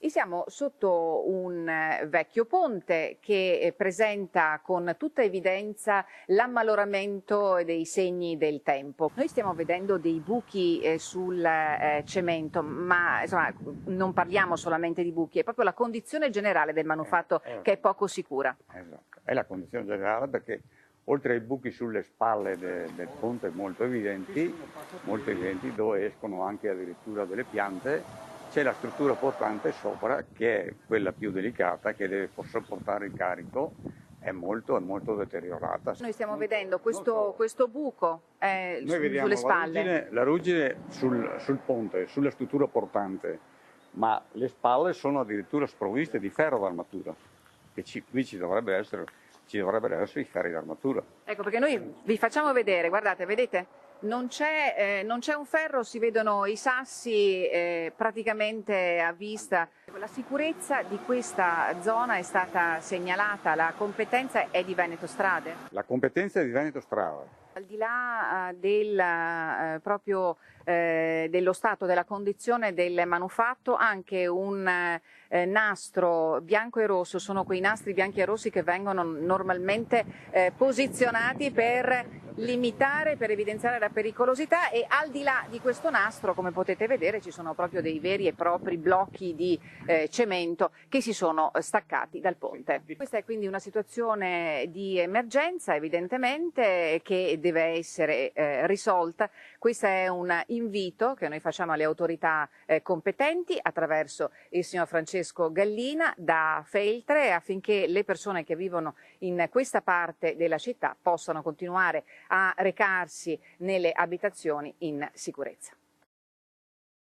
E siamo sotto un vecchio ponte che presenta con tutta evidenza l'ammaloramento dei segni del tempo. Noi stiamo vedendo dei buchi sul cemento, ma insomma non parliamo solamente di buchi, è proprio la condizione generale del manufatto che è poco sicura. Esatto, è la condizione generale perché oltre ai buchi sulle spalle del ponte molto evidenti, dove escono anche addirittura delle piante, c'è la struttura portante sopra che è quella più delicata, che deve sopportare il carico, è molto deteriorata. Noi stiamo vedendo questo buco sulle spalle. La ruggine sul ponte, sulla struttura portante, ma le spalle sono addirittura sprovviste di ferro d'armatura, che qui ci dovrebbero essere i ferri d'armatura. Ecco, perché noi vi facciamo vedere, guardate, vedete? Non c'è un ferro, si vedono i sassi praticamente a vista. La sicurezza di questa zona è stata segnalata, la competenza è di Veneto Strade? La competenza è di Veneto Strade. Al di là dello stato, della condizione del manufatto, anche un nastro bianco e rosso, sono quei nastri bianchi e rossi che vengono normalmente posizionati per limitare, per evidenziare la pericolosità, e al di là di questo nastro, come potete vedere, ci sono proprio dei veri e propri blocchi di cemento che si sono staccati dal ponte. Questa è quindi una situazione di emergenza, evidentemente, che deve essere risolta. Questo è un invito che noi facciamo alle autorità competenti attraverso il signor Francesco Gallina da Feltre, affinché le persone che vivono in questa parte della città possano continuare a recarsi nelle abitazioni in sicurezza.